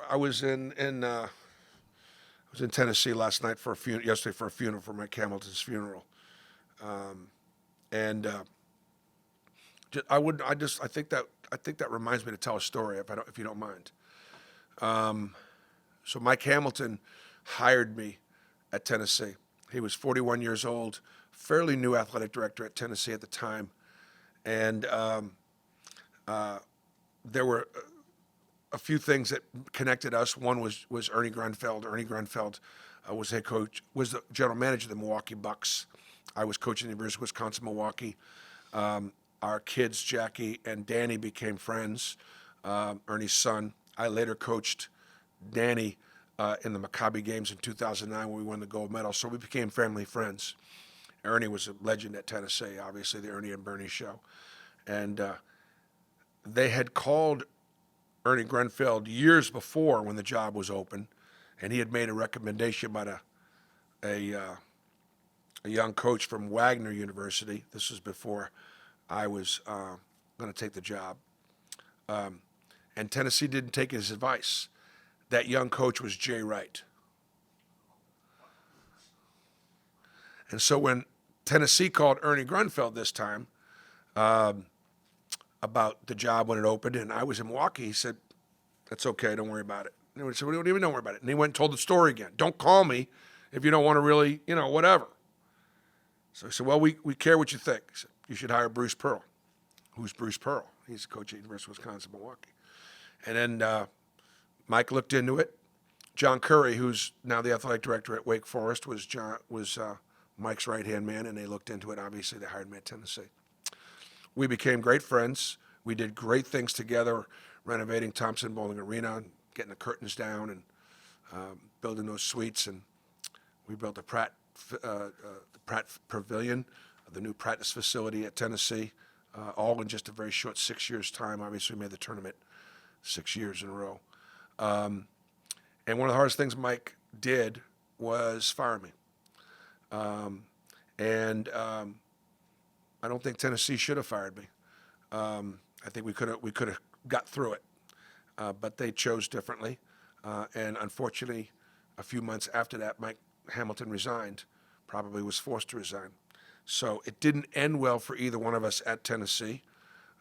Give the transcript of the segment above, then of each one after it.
I was in Tennessee last night for yesterday for a funeral for Mike Hamilton's funeral, and I think that reminds me to tell a story if you don't mind. So Mike Hamilton hired me at Tennessee. He was 41 years old, fairly new athletic director at Tennessee at the time, and there were a few things that connected us. One was Ernie Grunfeld. Ernie Grunfeld was head coach, was the general manager of the Milwaukee Bucks. I was coaching the University of Wisconsin-Milwaukee. Our kids, Jackie and Danny, became friends. Ernie's son. I later coached Danny in the Maccabi games in 2009 when we won the gold medal. So we became family friends. Ernie was a legend at Tennessee, obviously, the Ernie and Bernie show. And they had called Ernie Grunfeld years before when the job was open, and he had made a recommendation about a young coach from Wagner University. This was before I was going to take the job. And Tennessee didn't take his advice. That young coach was Jay Wright. And so when Tennessee called Ernie Grunfeld this time about the job when it opened, and I was in Milwaukee, he said, "That's okay, don't worry about it." And we said, "What do you mean don't worry about it?" And he went and told the story again. "Don't call me if you don't want to really, whatever." So I said, "Well, we care what you think." He said, "You should hire Bruce Pearl." Who's Bruce Pearl? He's the coach at the University of Wisconsin-Milwaukee. And then Mike looked into it. John Curry, who's now the athletic director at Wake Forest, was Mike's right-hand man, and they looked into it. Obviously, they hired me at Tennessee. We became great friends. We did great things together, renovating Thompson Bowling Arena, getting the curtains down, and building those suites. And we built the Pratt Pavilion, the new practice facility at Tennessee, all in just a very short 6 years' time. Obviously, we made the tournament 6 years in a row. And one of the hardest things Mike did was fire me. I don't think Tennessee should have fired me. I think we could have got through it, but they chose differently. And unfortunately, a few months after that, Mike Hamilton resigned, probably was forced to resign. So it didn't end well for either one of us at Tennessee.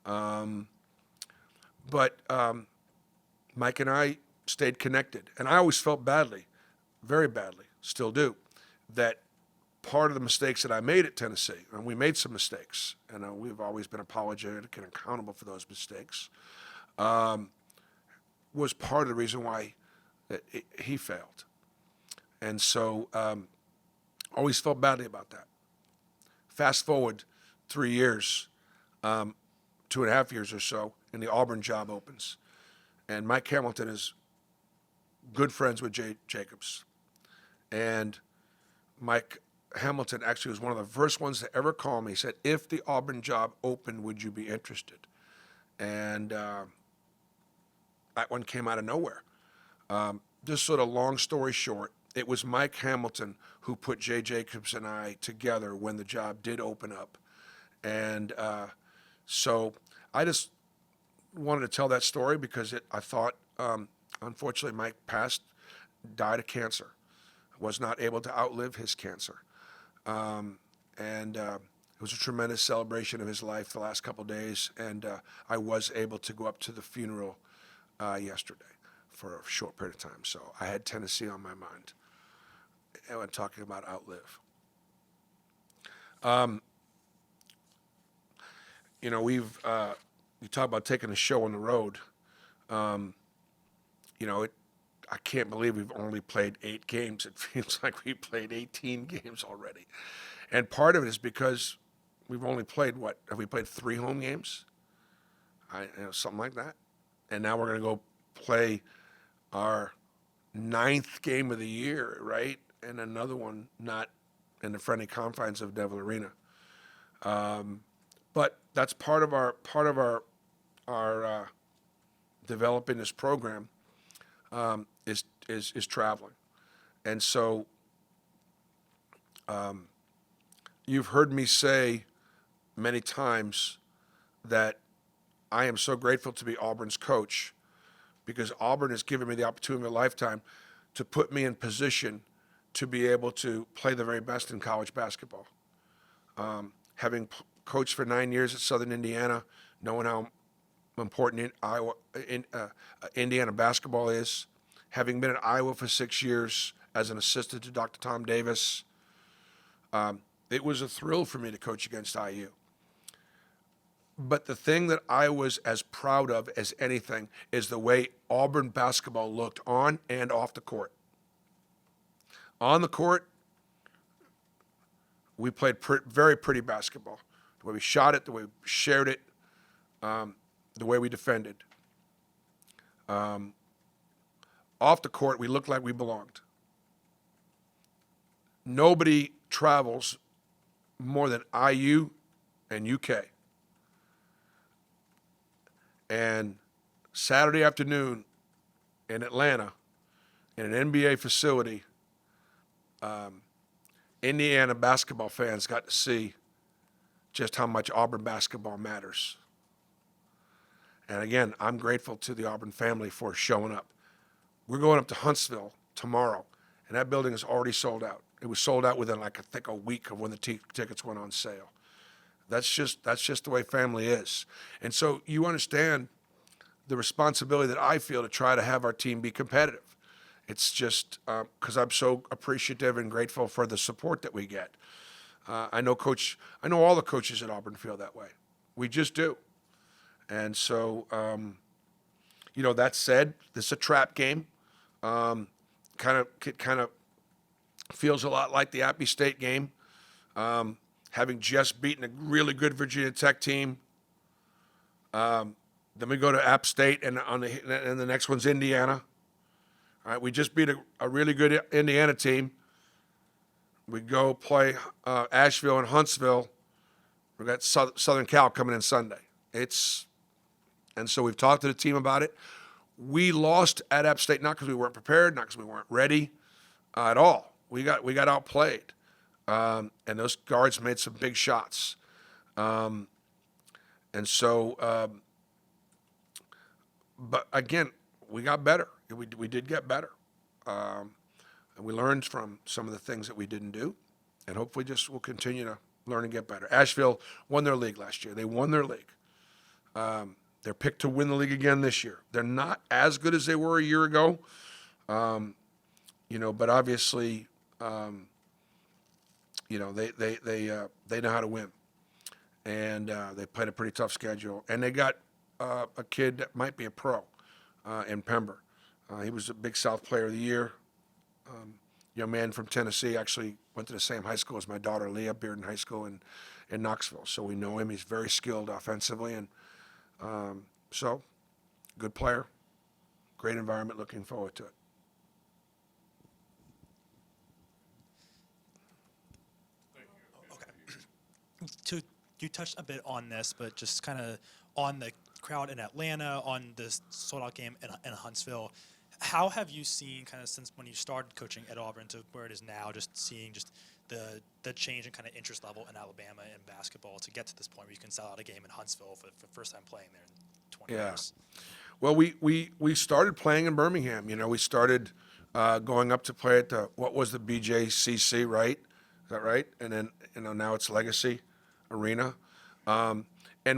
But Mike and I stayed connected. And I always felt badly, very badly, still do, that part of the mistakes that I made at Tennessee, and we made some mistakes, and we've always been apologetic and accountable for those mistakes, was part of the reason why he failed. And so always felt badly about that. Fast forward 3 years, 2.5 years or so, and the Auburn job opens. And Mike Hamilton is good friends with Jay Jacobs. And Mike Hamilton actually was one of the first ones to ever call me. He said, "If the Auburn job opened, would you be interested?" And that one came out of nowhere. Just sort of long story short, it was Mike Hamilton who put Jay Jacobs and I together when the job did open up. And so I just wanted to tell that story because I thought, unfortunately, Mike died of cancer, was not able to outlive his cancer. It was a tremendous celebration of his life the last couple of days, and I was able to go up to the funeral yesterday for a short period of time. So I had Tennessee on my mind. And I'm talking about outlive. You talk about taking a show on the road. I can't believe we've only played 8 games. It feels like we played 18 games already. And part of it is because we've only played, have we played 3 home games? Something like that. And now we're going to go play our 9th game of the year, right? And another one not in the friendly confines of Neville Arena. But that's part of our developing this program. Is traveling. And so you've heard me say many times that I am so grateful to be Auburn's coach because Auburn has given me the opportunity of a lifetime to put me in position to be able to play the very best in college basketball. Having coached for 9 years at Southern Indiana, knowing how important Indiana basketball is, having been at Iowa for 6 years as an assistant to Dr. Tom Davis, it was a thrill for me to coach against IU. But the thing that I was as proud of as anything is the way Auburn basketball looked on and off the court. On the court, we played very pretty basketball. The way we shot it, the way we shared it, the way we defended. Off the court, we looked like we belonged. Nobody travels more than IU and UK. And Saturday afternoon in Atlanta, in an NBA facility, Indiana basketball fans got to see just how much Auburn basketball matters. And again, I'm grateful to the Auburn family for showing up. We're going up to Huntsville tomorrow, and that building is already sold out. It was sold out within, like, I think, a week of when the tickets went on sale. That's just the way family is. And so you understand the responsibility that I feel to try to have our team be competitive. It's just because I'm so appreciative and grateful for the support that we get. I know all the coaches at Auburn feel that way. We just do. And so, that said, this is a trap game. Kind of feels a lot like the Appy State game. Having just beaten a really good Virginia Tech team. Then we go to App State, and the next one's Indiana. All right, we just beat a really good Indiana team. We go play Asheville and Huntsville. We've got Southern Cal coming in Sunday. And so we've talked to the team about it. We lost at App State not because we weren't prepared, not because we weren't ready at all. We got outplayed, and those guards made some big shots. But again, we got better. We did get better. And we learned from some of the things that we didn't do. And hopefully we'll continue to learn and get better. Asheville won their league last year. They won their league. They're picked to win the league again this year. They're not as good as they were a year ago. But obviously, they know how to win. And they played a pretty tough schedule. And they got a kid that might be a pro in Pember. He was a Big South Player of the Year. Young man from Tennessee, actually went to the same high school as my daughter, Leah, Bearden High School in Knoxville. So we know him. He's very skilled offensively. And so, good player, great environment, looking forward to it. Okay. You touched a bit on this, but just kind of on the crowd in Atlanta, on this sold-out game in Huntsville, how have you seen kind of since when you started coaching at Auburn to where it is now, just seeing just the change in kind of interest level in Alabama in basketball to get to this point where you can sell out a game in Huntsville for the first time playing there in 20 years? Well, we started playing in Birmingham. We started going up to play at what was the BJCC, right? Is that right? And then now it's Legacy Arena. And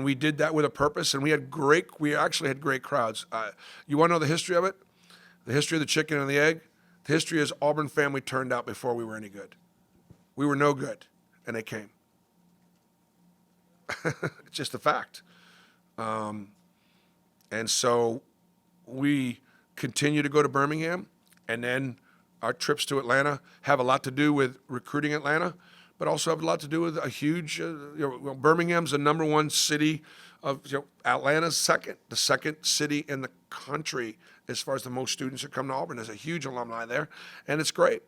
we did that with a purpose, and we actually had great crowds. You want to know the history of it? The history of the chicken and the egg? The history is Auburn family turned out before we were any good. We were no good, and they came. It's just a fact. And so we continue to go to Birmingham, and then our trips to Atlanta have a lot to do with recruiting Atlanta, but also have a lot to do with a huge, Birmingham's the number one city Atlanta's the second city in the country as far as the most students that come to Auburn. There's a huge alumni there, and it's great.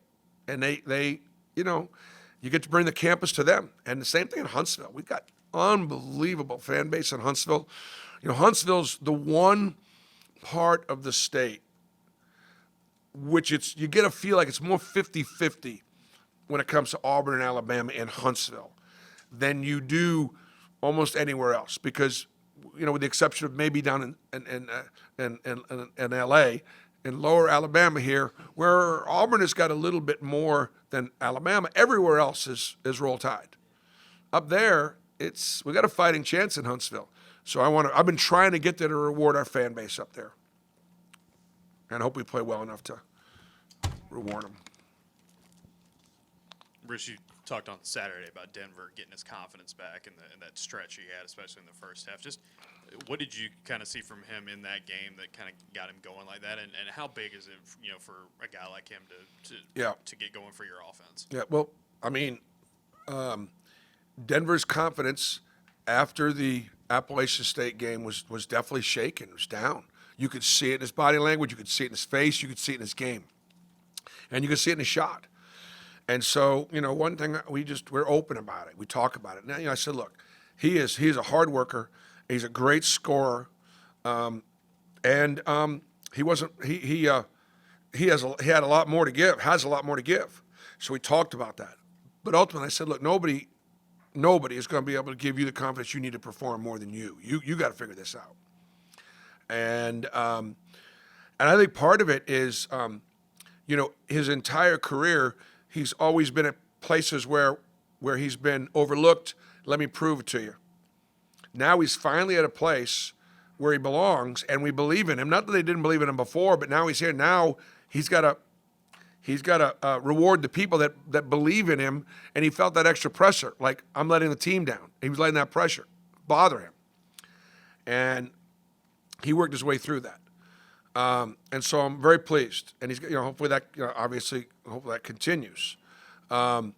And they you get to bring the campus to them. And the same thing in Huntsville. We've got unbelievable fan base in Huntsville. Huntsville's the one part of the state which you get a feel like it's more 50-50 when it comes to Auburn and Alabama and Huntsville than you do almost anywhere else, because with the exception of maybe down in L.A., in lower Alabama here, where Auburn has got a little bit more than Alabama. Everywhere else is Roll Tide. Up there, we got a fighting chance in Huntsville. So I've been trying to get there to reward our fan base up there, and I hope we play well enough to reward them. Bruce, you talked on Saturday about Denver getting his confidence back in that stretch he had, especially in the first half. Just what did you kind of see from him in that game that kind of got him going like that? And how big is it, for a guy like him to get going for your offense? Yeah, well, I mean, Denver's confidence after the Appalachian State game was definitely shaken. It was down. You could see it in his body language. You could see it in his face. You could see it in his game. And you could see it in his shot. And so, one thing we're open about it. We talk about it. Now, I said, look, he's a hard worker. He's a great scorer. He wasn't, he had a lot more to give, has a lot more to give. So we talked about that. But ultimately I said, look, nobody is going to be able to give you the confidence you need to perform more than you. You got to figure this out. And I think part of it is, his entire career, he's always been at places where he's been overlooked. Let me prove it to you. Now he's finally at a place where he belongs, and we believe in him. Not that they didn't believe in him before, but now he's here. Now he's got to reward the people that believe in him, and he felt that extra pressure. Like, I'm letting the team down. He was letting that pressure bother him, and he worked his way through that. And so I'm very pleased, and he's hopefully that hopefully that continues. But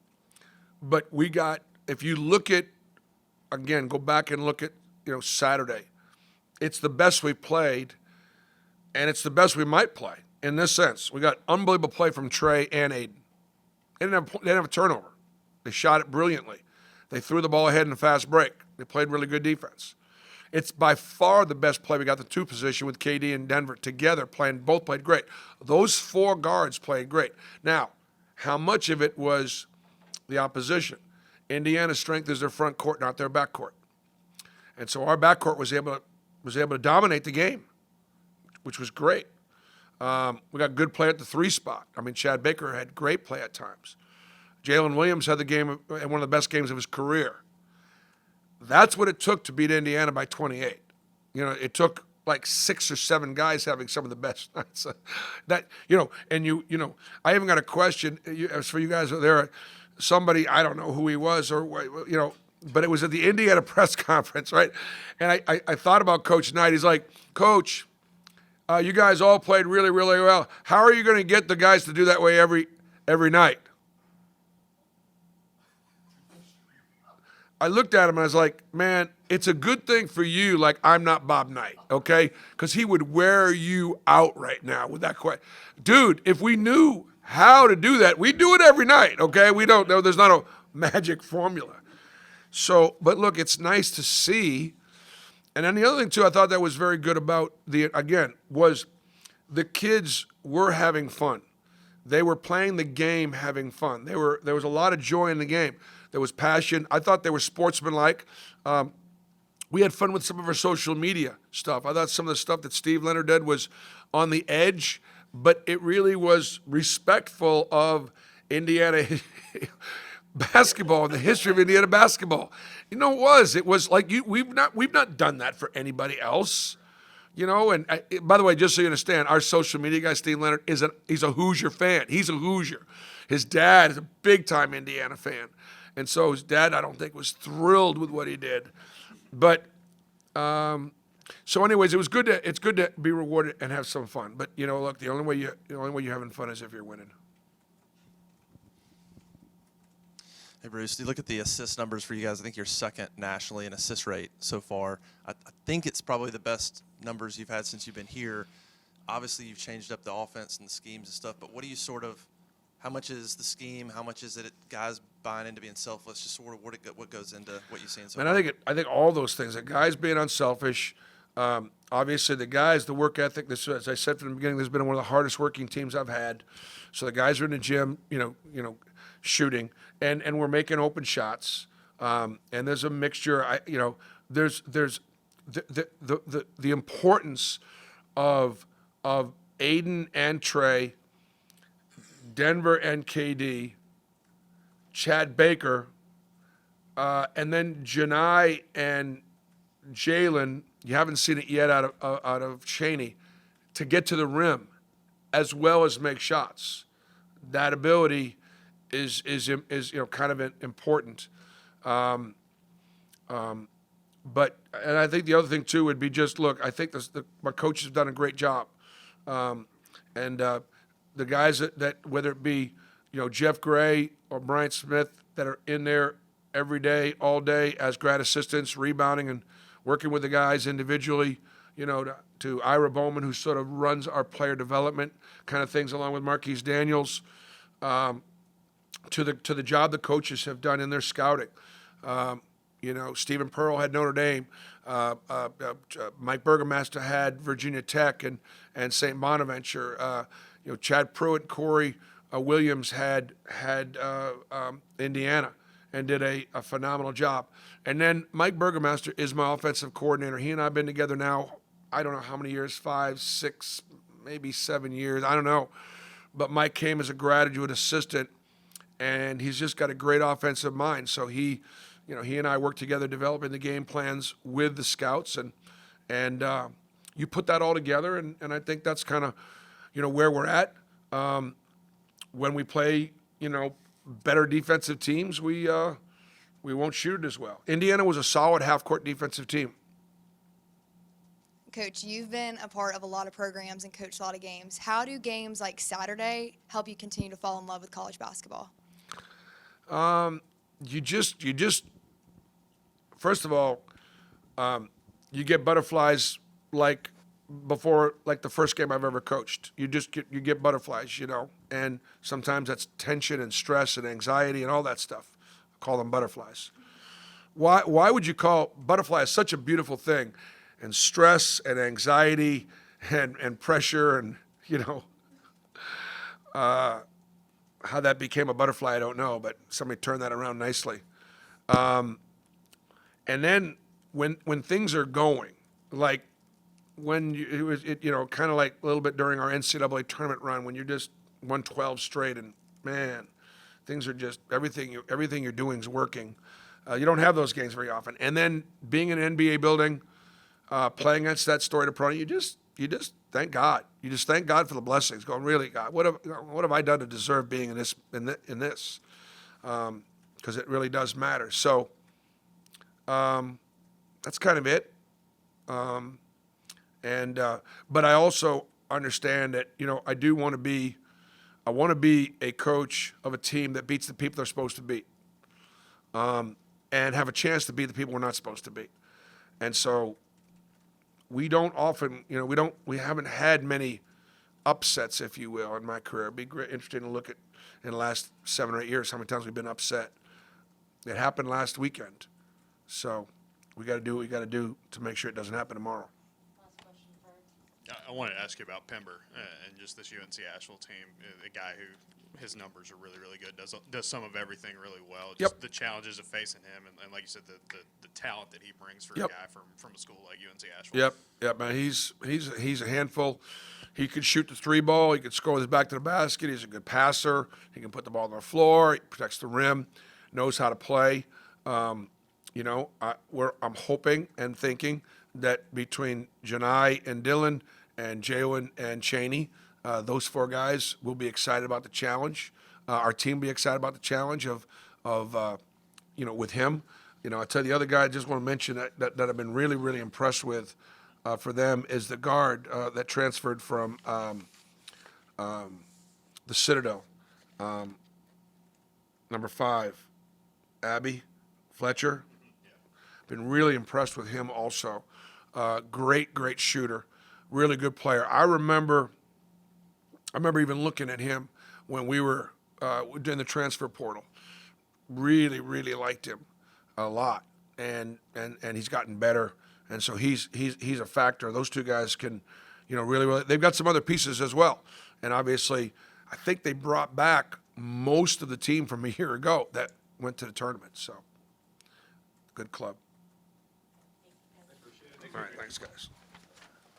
if you look at, again, go back and look at Saturday, it's the best we played, and it's the best we might play in this sense. We got unbelievable play from Trey and Aiden. They didn't have a turnover. They shot it brilliantly. They threw the ball ahead in a fast break. They played really good defense. It's by far the best play. We got the two position with KD and Denver together both played great. Those four guards played great. Now, how much of it was the opposition? Indiana's strength is their front court, not their back court. And so our back court was able to dominate the game, which was great. We got good play at the 3 spot. I mean, Chad Baker had great play at times. Jalen Williams had one of the best games of his career. That's what it took to beat Indiana by 28. It took like 6 or 7 guys having some of the best nights. I even got a question as for you guys there. Somebody, I don't know who he was but it was at the Indiana press conference, right? And I thought about Coach Knight. He's like, Coach, you guys all played really, really well. How are you going to get the guys to do that way every night? I looked at him and I was like, man, it's a good thing for you, like I'm not Bob Knight, okay? Because he would wear you out right now with that question. Dude, if we knew how to do that, we'd do it every night, okay? We don't know. There's not a magic formula. So, but look, it's nice to see. And then the other thing, too, I thought that was very good about was the kids were having fun. They were playing the game having fun. There was a lot of joy in the game. There was passion. I thought they were sportsmanlike. We had fun with some of our social media stuff. I thought some of the stuff that Steve Leonard did was on the edge, but it really was respectful of Indiana basketball and the history of Indiana basketball. It was like we've not done that for anybody else. And by the way, just so you understand, our social media guy, Steve Leonard, he's a Hoosier fan. He's a Hoosier. His dad is a big-time Indiana fan. And so his dad, I don't think, was thrilled with what he did. But so anyways, it's good to be rewarded and have some fun. But look, the only way you're having fun is if you're winning. Hey, Bruce, you look at the assist numbers for you guys. I think you're second nationally in assist rate so far. I think it's probably the best numbers you've had since you've been here. Obviously, you've changed up the offense and the schemes and stuff, but what do you how much is the scheme? How much is it guys buying into being selfless? Just sort of what goes into what you're seeing so far? And I think all those things, the guys being unselfish, obviously the guys, the work ethic, as I said from the beginning, this has been one of the hardest working teams I've had. So the guys are in the gym, shooting, and we're making open shots. And there's a mixture. There's the importance of Aiden and Trey, Denver and KD, Chad Baker, and then Janai and Jalen. You haven't seen it yet out of Cheney to get to the rim, as well as make shots. That ability is kind of important. But I think the other thing too would be just look. I think my coach has done a great job, and the guys that whether it be Jeff Gray or Bryant Smith that are in there every day, all day as grad assistants, rebounding and working with the guys individually. To Ira Bowman, who sort of runs our player development kind of things, along with Marquise Daniels, to the job the coaches have done in their scouting. Stephen Pearl had Notre Dame. Mike Burgomaster had Virginia Tech and St. Bonaventure. Chad Pruitt, Corey Williams had Indiana and did a phenomenal job. And then Mike Burgomaster is my offensive coordinator. He and I have been together now, I don't know how many years, 5, 6, maybe 7 years. I don't know. But Mike came as a graduate assistant, and he's just got a great offensive mind. So he and I work together developing the game plans with the scouts, and you put that all together, and I think that's kind of, where we're at. When we play, better defensive teams, we won't shoot it as well. Indiana was a solid half-court defensive team. Coach, you've been a part of a lot of programs and coached a lot of games. How do games like Saturday help you continue to fall in love with college basketball? You just first of all, you get butterflies like before, like the first game I've ever coached. You get butterflies, and sometimes that's tension and stress and anxiety and all that stuff. I call them butterflies. Why would you call butterflies such a beautiful thing? And stress and anxiety and pressure and, how that became a butterfly, I don't know, but somebody turned that around nicely. And then when things are going, like when kind of like a little bit during our NCAA tournament run, when you're just 112 straight and, man, things are just, everything you're doing is working. You don't have those games very often. And then being in an NBA building, playing against that storied opponent, you just thank God. You just thank God for the blessings. Going, really, God, what have I done to deserve being in this? Because it really does matter. So that's kind of it. But I also understand that I want to be a coach of a team that beats the people they're supposed to beat, and have a chance to beat the people we're not supposed to beat. And so we don't often, we haven't had many upsets, if you will, in my career. It'd be interesting to look at in the last 7 or 8 years how many times we've been upset. It happened last weekend. So we got to do what we got to do to make sure it doesn't happen tomorrow. I wanted to ask you about Pember and just this UNC Asheville team. A guy who his numbers are really, really good, does some of everything really well. Just the challenges of facing him, and like you said, the talent that he brings for a guy from a school like UNC Asheville. Yep, man. He's a handful. He could shoot the 3 ball. He could score with his back to the basket. He's a good passer. He can put the ball on the floor. He protects the rim. Knows how to play. I'm hoping and thinking that between Janai and Dylan and Jalen and Cheney, those 4 guys will be excited about the challenge. Our team will be excited about the challenge of with him. I tell you, the other guy I just want to mention that I've been really, really impressed with for them is the guard that transferred from the Citadel, number 5, Abby Fletcher. Been really impressed with him also. Great shooter, really good player. I remember even looking at him when we were doing the transfer portal. Really, really liked him a lot, and he's gotten better. And so he's a factor. Those 2 guys can, really. They've got some other pieces as well, and obviously, I think they brought back most of the team from a year ago that went to the tournament. So, good club. All right, thanks, guys.